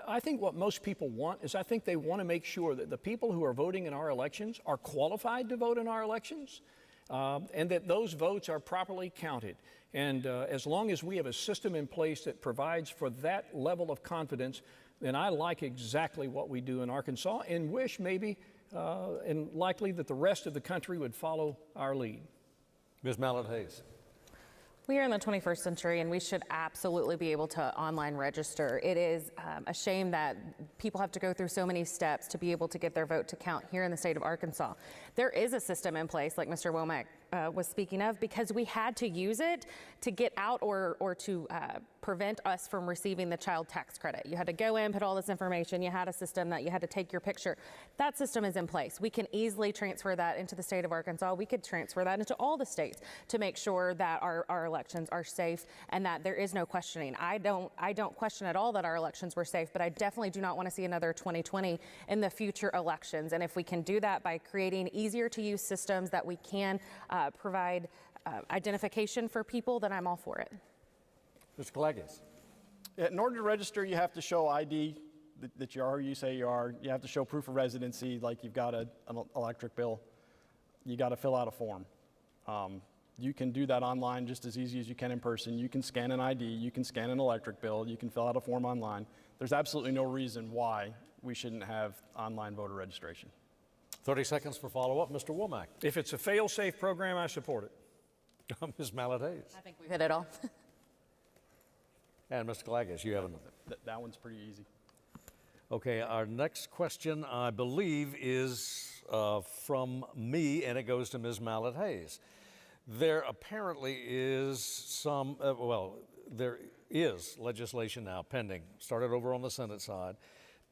I think what most people want is I think they want to make sure that the people who are voting in our elections are qualified to vote in our elections. And that those votes are properly counted. And as long as we have a system in place that provides for that level of confidence, then I like exactly what we do in Arkansas and wish maybe and likely that the rest of the country would follow our lead. Ms. Mallett-Hays. We are in the 21st century, and we should absolutely be able to online register. It is a shame that people have to go through so many steps to be able to get their vote to count here in the state of Arkansas. There is a system in place, like Mr. Womack was speaking of, because we had to use it to get out or to prevent us from receiving the child tax credit. You had to go in, put all this information. You had a system that you had to take your picture. That system is in place. We can easily transfer that into the state of Arkansas. We could transfer that into all the states to make sure that our elections are safe and that there is no questioning. I don't question at all that our elections were safe, but I definitely do not want to see another 2020 in the future elections. And if we can do that by creating easier to use systems that we can provide identification for people, then I'm all for it. Mr. Caglias. In order to register, you have to show ID that you are who you say you are. You have to show proof of residency, like you've got an electric bill. You got to fill out a form. You can do that online just as easy as you can in person. You can scan an ID, you can scan an electric bill, you can fill out a form online. There's absolutely no reason why we shouldn't have online voter registration. 30 seconds for follow-up. Mr. Womack. If it's a fail-safe program, I support it. Ms. Mallett-Hays. I think we've hit it all. And Mr. Caglias, you have another. That one's pretty easy. Okay, our next question, I believe, is from me, and it goes to Ms. Mallett-Hays. There apparently is some, there is legislation now pending, started over on the Senate side,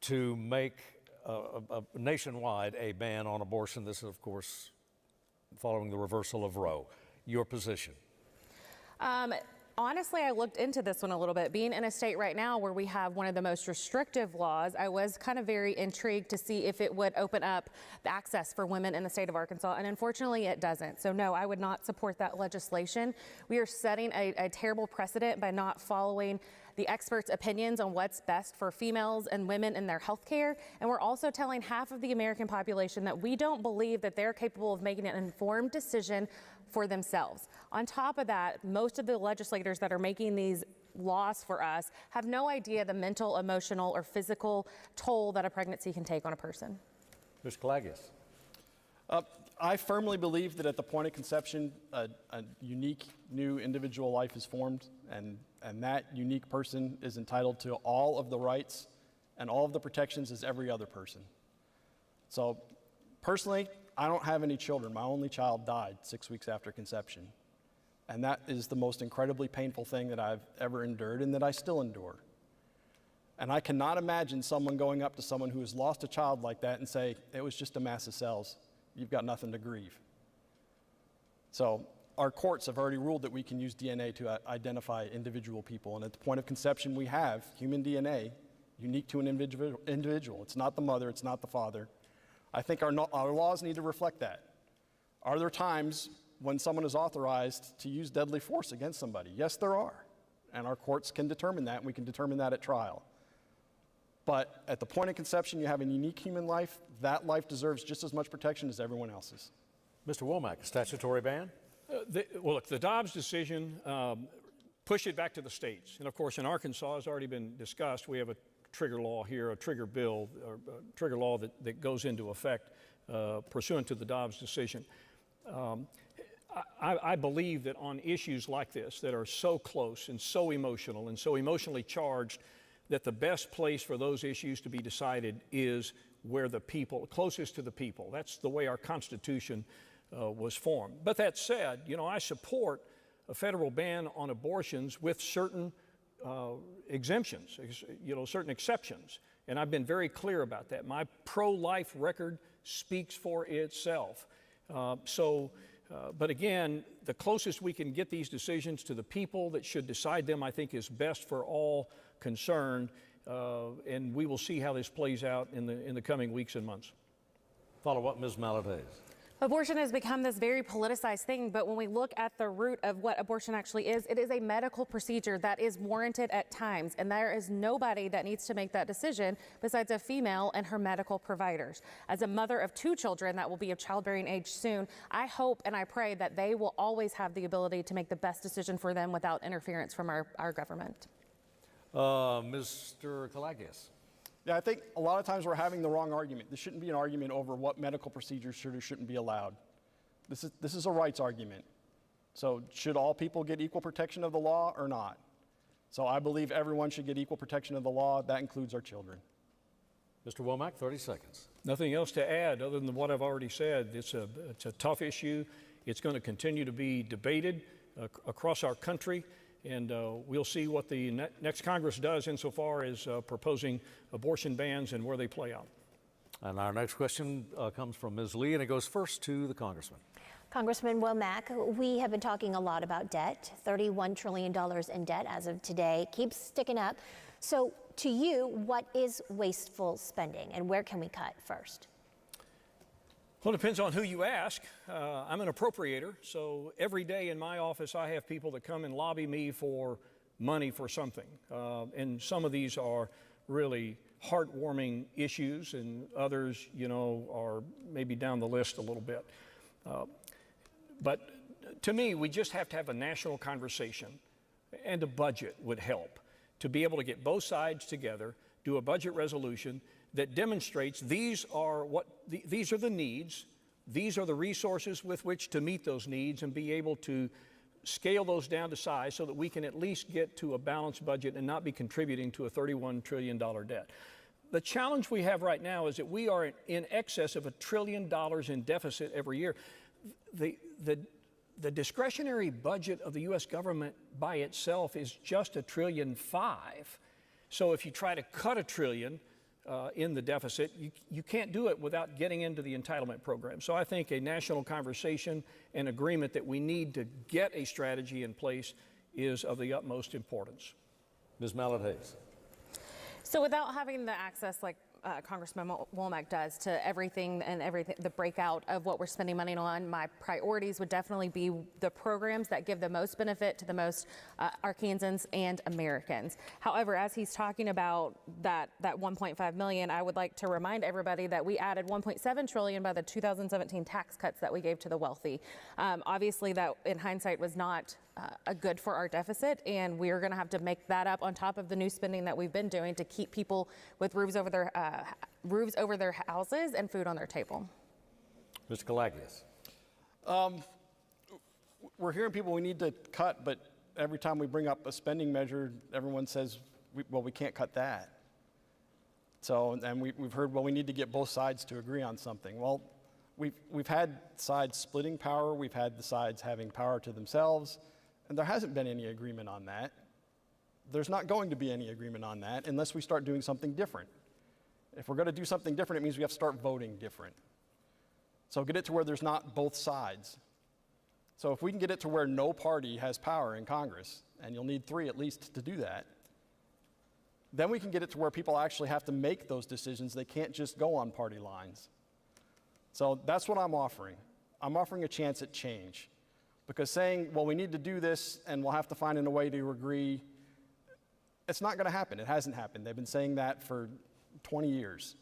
to make nationwide a ban on abortion. This, of course, following the reversal of Roe. Your position? Honestly, I looked into this one a little bit. Being in a state right now where we have one of the most restrictive laws, I was kind of very intrigued to see if it would open up the access for women in the state of Arkansas, and unfortunately it doesn't. So no, I would not support that legislation. We are setting a terrible precedent by not following the experts' opinions on what's best for females and women in their health care. And we're also telling half of the American population that we don't believe that they're capable of making an informed decision for themselves. On top of that, most of the legislators that are making these laws for us have no idea the mental, emotional, or physical toll that a pregnancy can take on a person. Mr. Kalagias. I firmly believe that at the point of conception, a unique new individual life is formed, and that unique person is entitled to all of the rights and all of the protections as every other person. So personally, I don't have any children. My only child died 6 weeks after conception. And that is the most incredibly painful thing that I've ever endured and that I still endure. And I cannot imagine someone going up to someone who has lost a child like that and say, it was just a mass of cells. You've got nothing to grieve. So our courts have already ruled that we can use DNA to identify individual people. And at the point of conception, we have human DNA unique to an individual. It's not the mother, it's not the father. I think our laws need to reflect that. Are there times when someone is authorized to use deadly force against somebody? Yes, there are. And our courts can determine that, and we can determine that at trial. But at the point of conception, you have a unique human life. That life deserves just as much protection as everyone else's. Mr. Womack, a statutory ban? Well, look, the Dobbs decision pushed it back to the states. And of course, in Arkansas, has already been discussed, we have a trigger law here, a trigger bill, or a trigger law that goes into effect pursuant to the Dobbs decision. I believe that on issues like this that are so close and so emotional and so emotionally charged, that the best place for those issues to be decided is where the people, closest to the people. That's the way our Constitution was formed. But that said, you know, I support a federal ban on abortions with certain exemptions, you know, certain exceptions. And I've been very clear about that. My pro-life record speaks for itself. But again, the closest we can get these decisions to the people that should decide them, I think, is best for all concerned. And we will see how this plays out in the coming weeks and months. Follow up, Ms. Mallett-Hays. Abortion has become this very politicized thing, but when we look at the root of what abortion actually is, it is a medical procedure that is warranted at times, and there is nobody that needs to make that decision besides a female and her medical providers. As a mother of 2 children that will be of childbearing age soon, I hope and I pray that they will always have the ability to make the best decision for them without interference from our government. Mr. Kalagias. Yeah, I think a lot of times we're having the wrong argument. This shouldn't be an argument over what medical procedures should or shouldn't be allowed. This is a rights argument. So should all people get equal protection of the law or not? So I believe everyone should get equal protection of the law. That includes our children. Mr. Womack, 30 seconds. Nothing else to add other than what I've already said. It's a tough issue. It's going to continue to be debated across our country. And we'll see what the next Congress does insofar as proposing abortion bans and where they play out. And our next question comes from Ms. Lee, and it goes first to the Congressman. Congressman Womack, we have been talking a lot about debt, $31 trillion in debt as of today, keeps sticking up. So to you, what is wasteful spending and where can we cut first? Well, it depends on who you ask. I'm an appropriator, so every day in my office I have people that come and lobby me for money for something. And some of these are really heartwarming issues, and others, you know, are maybe down the list a little bit. But to me, we just have to have a national conversation, and a budget would help to be able to get both sides together, do a budget resolution that demonstrates these are the needs, these are the resources with which to meet those needs, and be able to scale those down to size so that we can at least get to a balanced budget and not be contributing to a $31 trillion debt. The challenge we have right now is that we are in excess of $1 trillion in deficit every year. The discretionary budget of the U.S. government by itself is just $1.5 trillion. So if you try to cut $1 trillion, in the deficit, you can't do it without getting into the entitlement program. So I think a national conversation and agreement that we need to get a strategy in place is of the utmost importance. Ms. Mallett-Hays. So without having the access like Congressman Womack does to everything, the breakout of what we're spending money on, my priorities would definitely be the programs that give the most benefit to the most Arkansans and Americans. However, as he's talking about that 1.5 million, I would like to remind everybody that we added 1.7 trillion by the 2017 tax cuts that we gave to the wealthy. Obviously, that in hindsight was not a good for our deficit, and we are going to have to make that up on top of the new spending that we've been doing to keep people with roofs over their houses and food on their table. Mr. Kalagias. We're hearing people we need to cut, but every time we bring up a spending measure, everyone says, well, we can't cut that. So, and we've heard, well, we need to get both sides to agree on something. Well, we've had sides splitting power, we've had the sides having power to themselves, and there hasn't been any agreement on that. There's not going to be any agreement on that unless we start doing something different. If we're going to do something different, it means we have to start voting different. So get it to where there's not both sides. So if we can get it to where no party has power in Congress, and you'll need 3 at least to do that, then we can get it to where people actually have to make those decisions. They can't just go on party lines. So that's what I'm offering. I'm offering a chance at change. Because saying, well, we need to do this and we'll have to find a way to agree, it's not going to happen. It hasn't happened. They've been saying that for 20 years.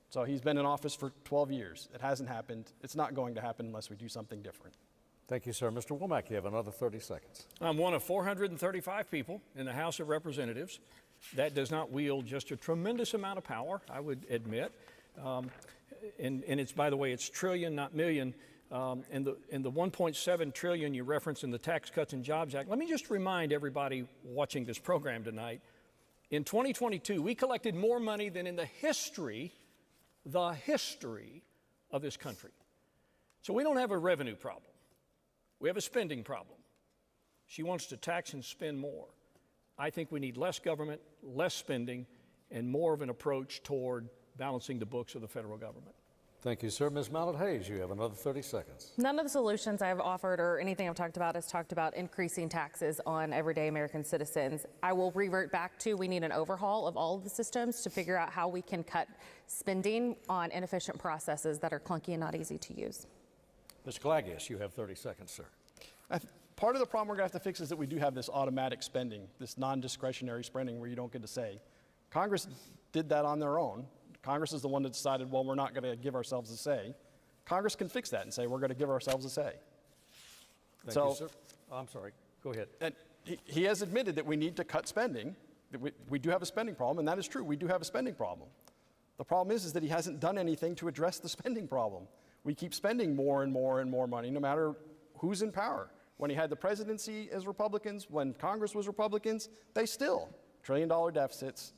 So he's been in office for 12 years. It hasn't happened. It's not going to happen unless we do something different. Thank you, sir. Mr. Womack, you have another 30 seconds. I'm one of 435 people in the House of Representatives. That does not wield just a tremendous amount of power, I would admit. And it's, by the way, it's trillion, not million. And the 1.7 trillion you referenced in the Tax Cuts and Jobs Act, let me just remind everybody watching this program tonight, in 2022, we collected more money than in the history of this country. So we don't have a revenue problem. We have a spending problem. She wants to tax and spend more. I think we need less government, less spending, and more of an approach toward balancing the books of the federal government. Thank you, sir. Ms. Mallett-Hays, you have another 30 seconds. None of the solutions I've offered or anything I've talked about has talked about increasing taxes on everyday American citizens. I will revert back to we need an overhaul of all of the systems to figure out how we can cut spending on inefficient processes that are clunky and not easy to use. Mr. Kalagias, you have 30 seconds, sir. Part of the problem we're going to have to fix is that we do have this automatic spending, this non-discretionary spending where you don't get to say. Congress did that on their own. Congress is the one that decided, well, we're not going to give ourselves a say. Congress can fix that and say, we're going to give ourselves a say. Thank you, sir. I'm sorry. Go ahead. And he has admitted that we need to cut spending, that we do have a spending problem, and that is true. We do have a spending problem. The problem is that he hasn't done anything to address the spending problem. We keep spending more and more and more money, no matter who's in power. When he had the presidency as Republicans, when Congress was Republicans, they still trillion-dollar deficits,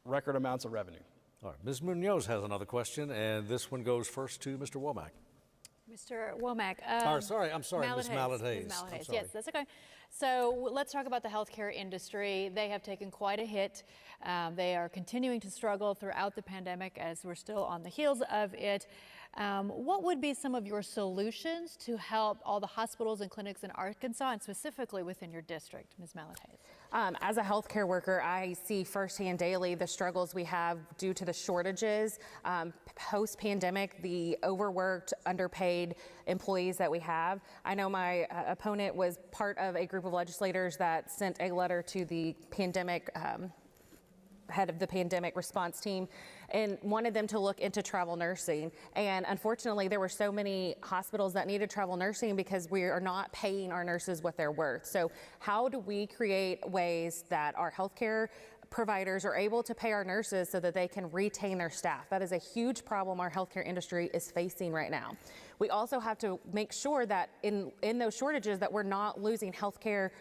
record amounts of revenue. All right, Ms. Munoz has another question, and this one goes first to Mr. Womack. Mr. Womack. I'm sorry, Ms. Mallett-Hays. Yes, that's okay. So let's talk about the healthcare industry. They have taken quite a hit. They are continuing to struggle throughout the pandemic as we're still on the heels of it. What would be some of your solutions to help all the hospitals and clinics in Arkansas and specifically within your district, Ms. Mallett-Hays? As a healthcare worker, I see firsthand daily the struggles we have due to the shortages, post-pandemic, the overworked, underpaid employees that we have. I know my opponent was part of a group of legislators that sent a letter to the pandemic head of the pandemic response team and wanted them to look into travel nursing. And unfortunately, there were so many hospitals that needed travel nursing because we are not paying our nurses what they're worth. So how do we create ways that our healthcare providers are able to pay our nurses so that they can retain their staff? That is a huge problem our healthcare industry is facing right now. We also have to make sure that in those shortages that we're not losing healthcare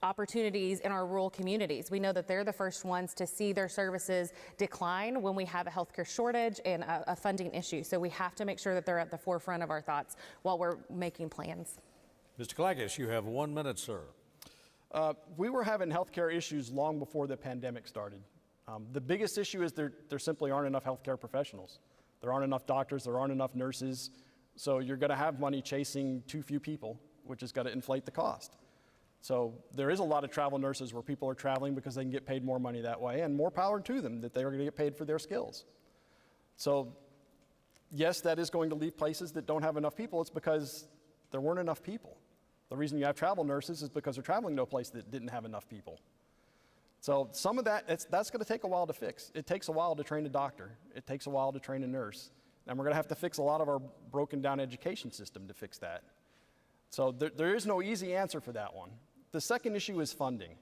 opportunities in our rural communities. We know that they're the first ones to see their services decline when we have a healthcare shortage and a funding issue. So we have to make sure that they're at the forefront of our thoughts while we're making plans. Mr. Kalagias, you have 1 minute, sir. We were having healthcare issues long before the pandemic started. The biggest issue is there simply aren't enough healthcare professionals. There aren't enough doctors, there aren't enough nurses, so you're going to have money chasing too few people, which is going to inflate the cost. So there is a lot of travel nurses where people are traveling because they can get paid more money that way, and more power to them that they are going to get paid for their skills. So yes, that is going to leave places that don't have enough people. It's because there weren't enough people. The reason you have travel nurses is because they're traveling to a place that didn't have enough people. So some of that's going to take a while to fix. It takes a while to train a doctor. It takes a while to train a nurse. And we're going to have to fix a lot of our broken down education system to fix that. So there is no easy answer for that one. The second issue is funding.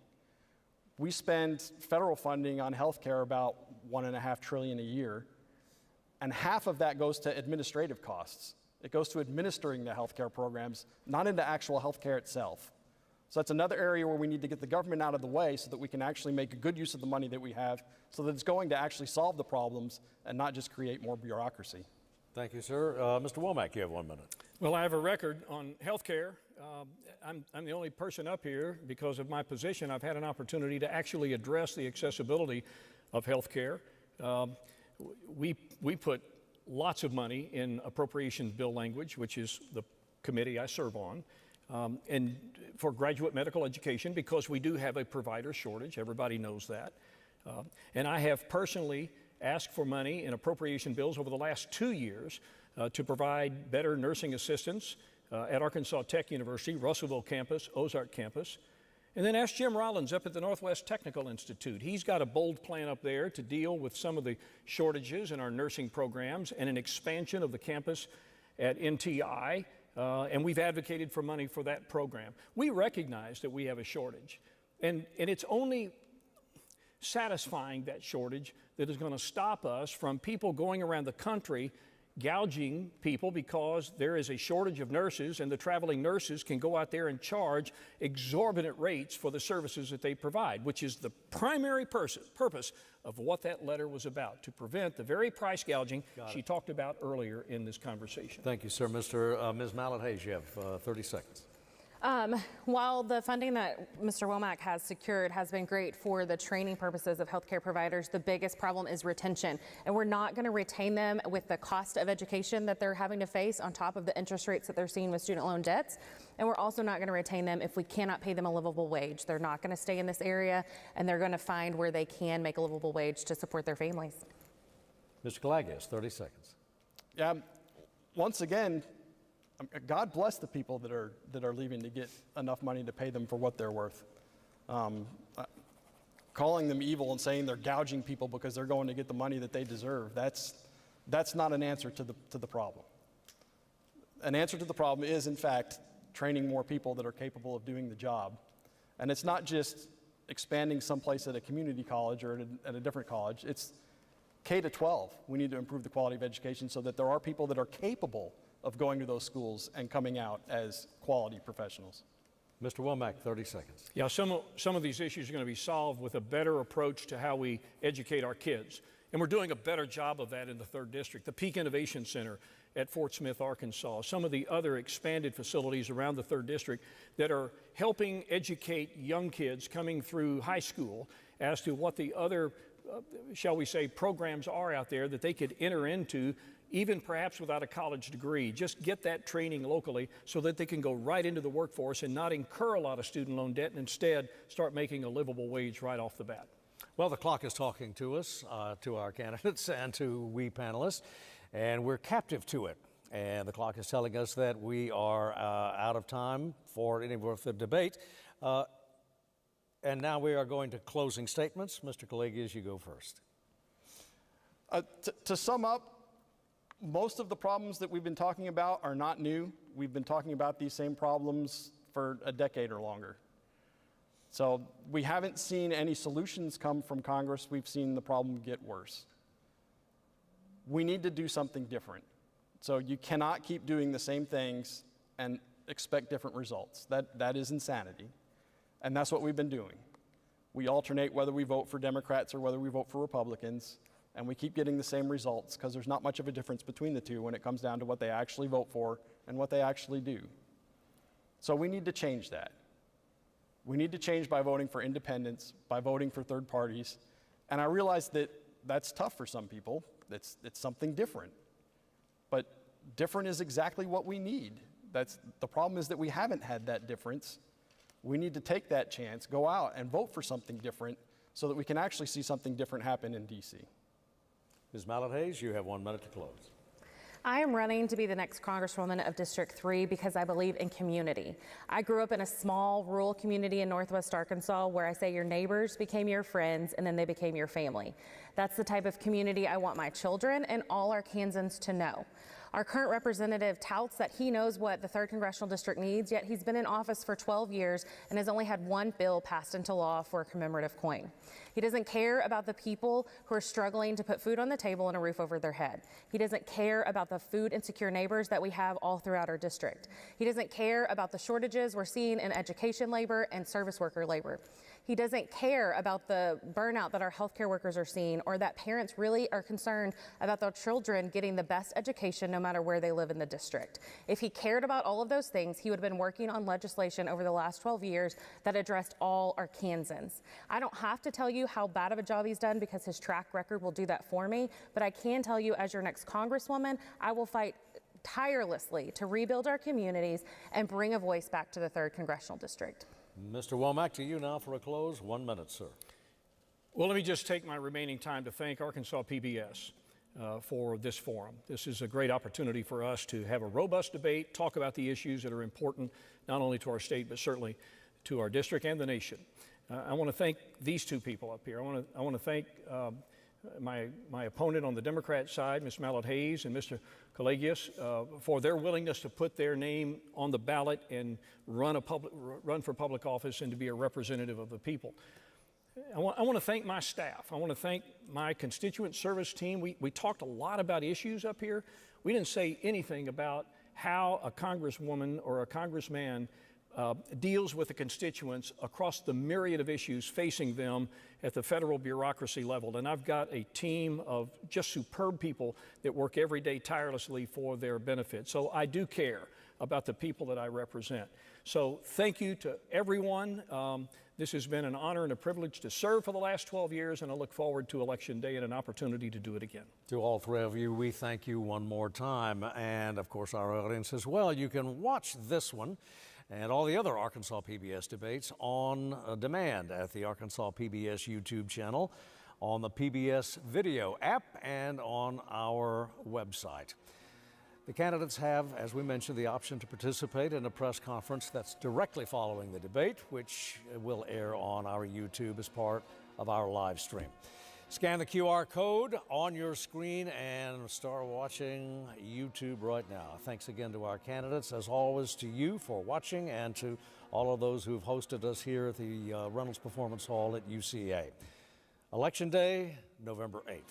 We spend federal funding on healthcare about $1.5 trillion a year, and half of that goes to administrative costs. It goes to administering the healthcare programs, not into actual healthcare itself. So that's another area where we need to get the government out of the way so that we can actually make a good use of the money that we have, so that it's going to actually solve the problems and not just create more bureaucracy. Thank you, sir. Mr. Womack, you have 1 minute. Well, I have a record on health care. I'm the only person up here because of my position. I've had an opportunity to actually address the accessibility of health care. We put lots of money in appropriations bill language, which is the committee I serve on, and for graduate medical education, because we do have a provider shortage. Everybody knows that. And I have personally asked for money in appropriation bills over the last 2 years to provide better nursing assistance at Arkansas Tech University, Russellville campus, Ozark campus. And then ask Jim Rollins up at the Northwest Technical Institute. He's got a bold plan up there to deal with some of the shortages in our nursing programs and an expansion of the campus at NTI. And we've advocated for money for that program. We recognize that we have a shortage. And it's only satisfying that shortage that is going to stop us from people going around the country gouging people because there is a shortage of nurses, and the traveling nurses can go out there and charge exorbitant rates for the services that they provide, which is the primary purpose of what that letter was about, to prevent the very price gouging she talked about earlier in this conversation. Thank you, sir. Ms. Mallett-Hays, you have 30 seconds. While the funding that Mr. Womack has secured has been great for the training purposes of healthcare providers, the biggest problem is retention. And we're not going to retain them with the cost of education that they're having to face on top of the interest rates that they're seeing with student loan debts. And we're also not going to retain them if we cannot pay them a livable wage. They're not going to stay in this area, and they're going to find where they can make a livable wage to support their families. Mr. Kalagias, 30 seconds. Yeah, once again, God bless the people that are leaving to get enough money to pay them for what they're worth. Calling them evil and saying they're gouging people because they're going to get the money that they deserve, that's not an answer to the problem. An answer to the problem is, in fact, training more people that are capable of doing the job. And it's not just expanding someplace at a community college or at a different college. It's K-12. We need to improve the quality of education so that there are people that are capable of going to those schools and coming out as quality professionals. Mr. Womack, 30 seconds. Yeah, some of these issues are going to be solved with a better approach to how we educate our kids. And we're doing a better job of that in the 3rd District. The Peak Innovation Center at Fort Smith, Arkansas, some of the other expanded facilities around the 3rd District that are helping educate young kids coming through high school as to what the other, shall we say, programs are out there that they could enter into, even perhaps without a college degree. Just get that training locally so that they can go right into the workforce and not incur a lot of student loan debt, and instead start making a livable wage right off the bat. Well, the clock is talking to us, to our candidates and to we panelists, and we're captive to it. And the clock is telling us that we are out of time for any more of the debate. And now we are going to closing statements. Mr. Kalagias, you go first. To sum up, most of the problems that we've been talking about are not new. We've been talking about these same problems for a decade or longer. So we haven't seen any solutions come from Congress. We've seen the problem get worse. We need to do something different. So you cannot keep doing the same things and expect different results. That is insanity. And that's what we've been doing. We alternate whether we vote for Democrats or whether we vote for Republicans. And we keep getting the same results because there's not much of a difference between the two when it comes down to what they actually vote for and what they actually do. So we need to change that. We need to change by voting for independents, by voting for third parties, And I realize that that's tough for some people. It's something different. But different is exactly what we need. The problem is that we haven't had that difference. We need to take that chance, go out and vote for something different so that we can actually see something different happen in D.C. Ms. Mallett-Hays, you have 1 minute to close. I am running to be the next Congresswoman of District 3 because I believe in community. I grew up in a small rural community in Northwest Arkansas where I say your neighbors became your friends and then they became your family. That's the type of community I want my children and all Arkansans to know. Our current representative touts that he knows what the 3rd Congressional District needs, yet he's been in office for 12 years and has only had one bill passed into law for a commemorative coin. He doesn't care about the people who are struggling to put food on the table and a roof over their head. He doesn't care about the food insecure neighbors that we have all throughout our district. He doesn't care about the shortages we're seeing in education labor and service worker labor. He doesn't care about the burnout that our healthcare workers are seeing, or that parents really are concerned about their children getting the best education no matter where they live in the district. If he cared about all of those things, he would have been working on legislation over the last 12 years that addressed all Arkansans. I don't have to tell you how bad of a job he's done because his track record will do that for me, but I can tell you as your next Congresswoman, I will fight tirelessly to rebuild our communities and bring a voice back to the 3rd Congressional District. Mr. Womack, to you now for a close. 1 minute, sir. Well, let me just take my remaining time to thank Arkansas PBS for this forum. This is a great opportunity for us to have a robust debate, talk about the issues that are important not only to our state, but certainly to our district and the nation. I want to thank these two people up here. I want to thank my opponent on the Democrat side, Ms. Mallett-Hays and Mr. Colegius, for their willingness to put their name on the ballot and run for public office and to be a representative of the people. I want to thank my staff. I want to thank my constituent service team. We talked a lot about issues up here. We didn't say anything about how a congresswoman or a congressman deals with the constituents across the myriad of issues facing them at the federal bureaucracy level. And I've got a team of just superb people that work every day tirelessly for their benefit. So I do care about the people that I represent. So thank you to everyone. This has been an honor and a privilege to serve for the last 12 years, and I look forward to Election Day and an opportunity to do it again. To all three of you, we thank you one more time. And of course, our audience as well. You can watch this one and all the other Arkansas PBS debates on demand at the Arkansas PBS YouTube channel, on the PBS video app, and on our website. The candidates have, as we mentioned, the option to participate in a press conference that's directly following the debate, which will air on our YouTube as part of our live stream. Scan the QR code on your screen and start watching YouTube right now. Thanks again to our candidates, as always to you for watching, and to all of those who've hosted us here at the Reynolds Performance Hall at UCA. Election Day, November 8th.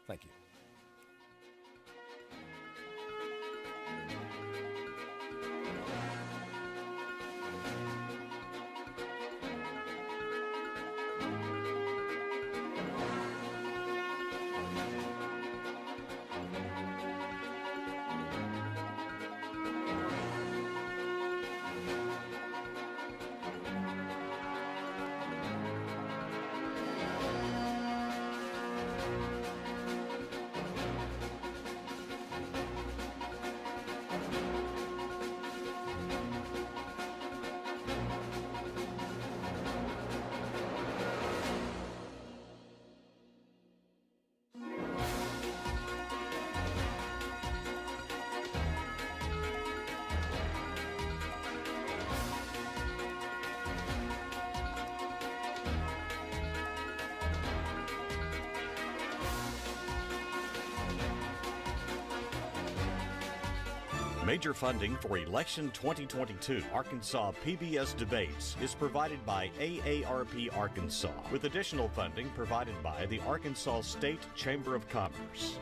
Thank you. Major funding for Election 2022 Arkansas PBS Debates is provided by AARP Arkansas, with additional funding provided by the Arkansas State Chamber of Commerce.